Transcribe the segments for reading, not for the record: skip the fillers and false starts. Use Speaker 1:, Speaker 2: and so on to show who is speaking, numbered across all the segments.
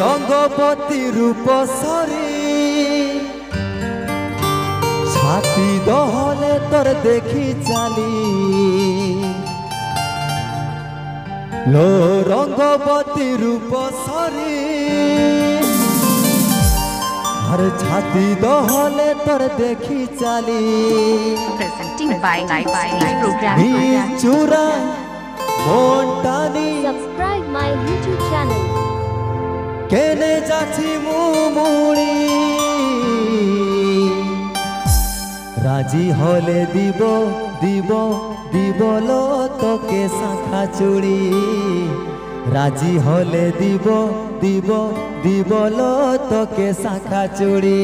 Speaker 1: রঙ্গবতী রূপসরী ছাতি দহলে তোর দেখি চালি লো রঙ্গবতী রূপসরী আর ছাতি দহলে তোর দেখি চালি
Speaker 2: presenting by Live Program
Speaker 1: চূড়া মনটানি
Speaker 3: Subscribe my YouTube channel.
Speaker 1: কেনে যাচ্ছি মুমুড়ি রাজি হলে দিব দিব দিবলো তোকে শাখা চুড়ি রাজি হলে দিব দিব দিবলো তোকে শাখা চুড়ি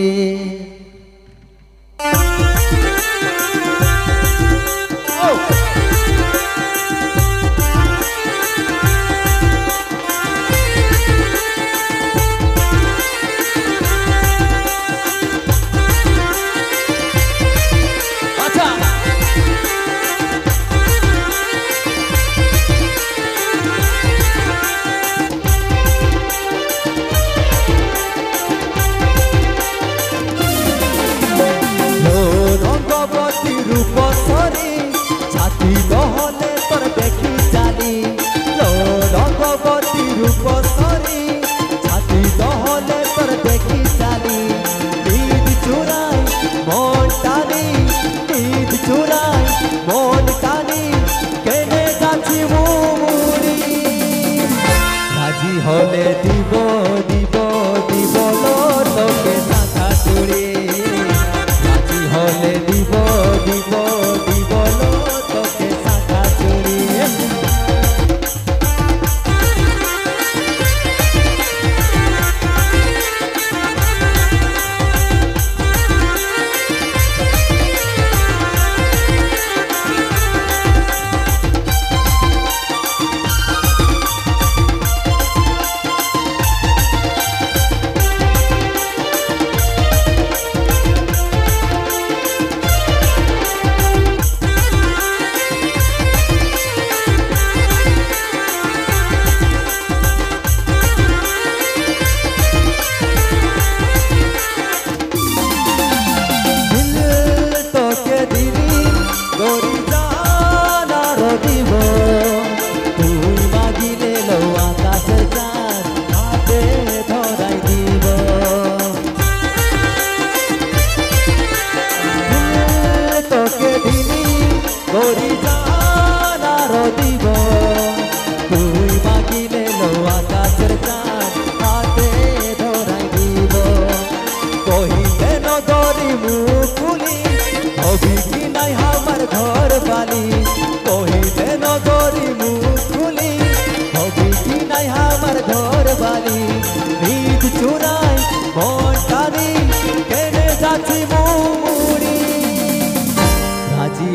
Speaker 1: রূপসরী ছাতি দহলে তোর দেখি চালি লো রঙ্গবতী রূপসরী ছাতি দহলে তোর দেখি চালি ঈদ চূড়াই মন টানি ঈদ চূড়াই মন টানি কেনে যাচ্ছি মুমুড়ি রাজি হলে দিব দিব দিব লো তোকে শাখা চুড়ি রাজি হলে দিব দিব দিব লো তোকে শাখা চুড়ি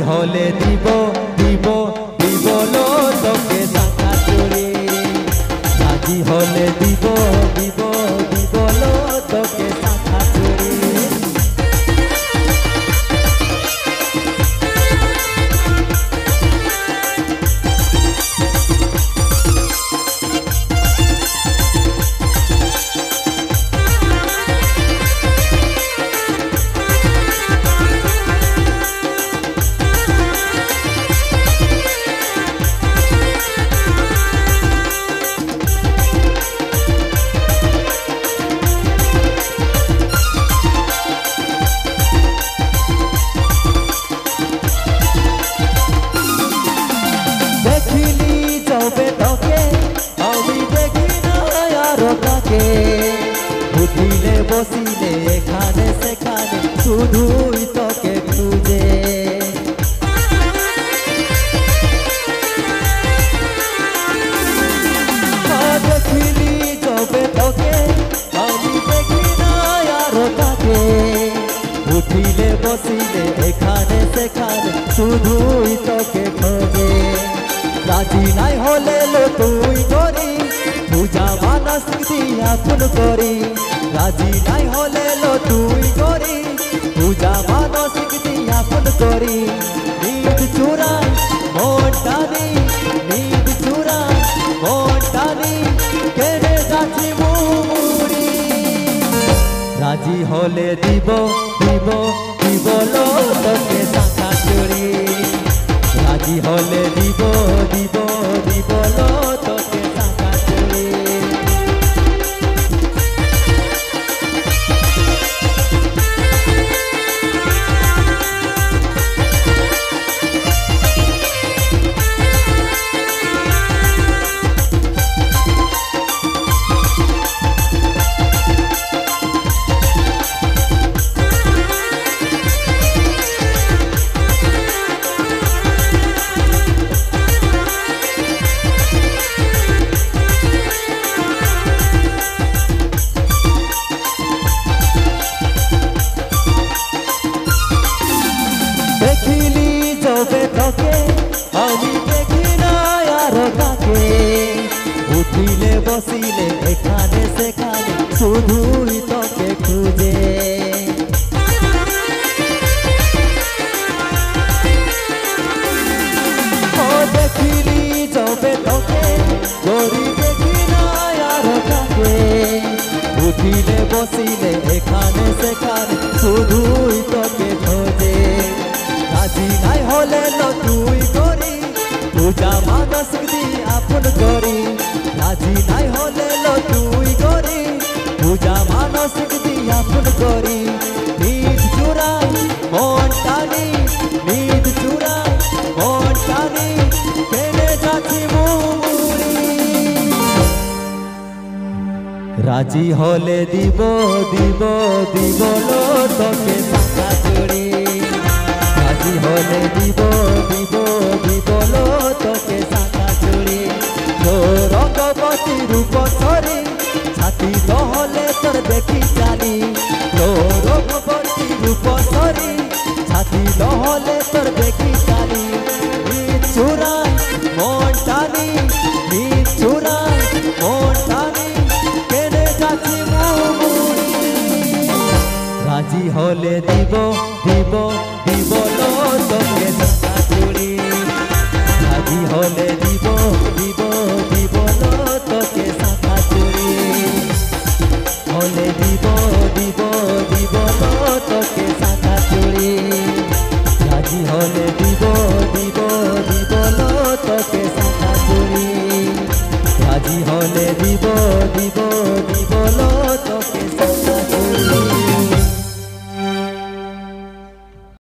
Speaker 1: হলে দিব দিব দিব লো তোকে শাখা চুড়ি রাজি হলে দিব দিব দিব লো তোকে শাখা চুড়ি উঠিলে বসিলে এখানে সেখানে শুধুই তোকে খুঁজে দেখিলি যবে তোকে আমি দেখি না আরো তাকে উঠিলে বসিলে এখানে সেখানে শুধুই তোকে খোঁজে রাজি নাই হলে লো তুই করি পূজা মানস দিয়া ফুল করি রাজি নাই হলে লো তুই করি পূজা মানস দিয়া ফুল করি ঈদ চূড়াই মন টানি ঈদ চূড়াই মন টানি কেনে যাচ্ছি রাজি হলে দিব দিব দিব লো তোকে শাখা চুড়ি রাজি হলে দিব দিব দিব লো তোকে শাখা চুড়ি দেখিলি যবে তোকে আমি দেখি না আর কাকে উঠিলে বসিলে এখানে সেখানে শুধুই তোকে খুঁজে ও দেখিলি যবে তোকে গরি দেখি না আর কাকে উঠিলে বসিলে এখানে সেখানে শুধুই তোকে খোঁজে রাজি নাই হলে লো তুই করি পূজা মানস দি আপন করি রাজি নাই হলে লো তুই করি পূজা মানস দি আপন করি নিজ চুরাই মন টানি নিজ চুরাই মন টানি কেনে যাচ্ছি মুড়ি রাজি হলে দিব দিব দিব লো তোকে শাখা চুড়ি রাজি হলে দিব দিব দিব লো তোকে শাখা চুড়ি রঙ্গবতী রূপ সরি ছাতি নহলে তোর দেখি চালি রঙ্গবতী রূপ সরি ছাতি নহলে তোর দেখি চালি চুরাই মন টানি চুরাই মন টানি কেনে যাচ্ছি মুড়ি রাজি হলে দিব দিব দিব লো তোকে শাখা চুড়ি রাজি হলে দিব দিব দিব লো তোকে শাখা চুড়ি হলে দিব দিব দিব লো তোকে শাখা চুড়ি রাজি হলে দিব দিব দিব লো তোকে শাখা চুড়ি রাজি হলে দিব দিব দিব লো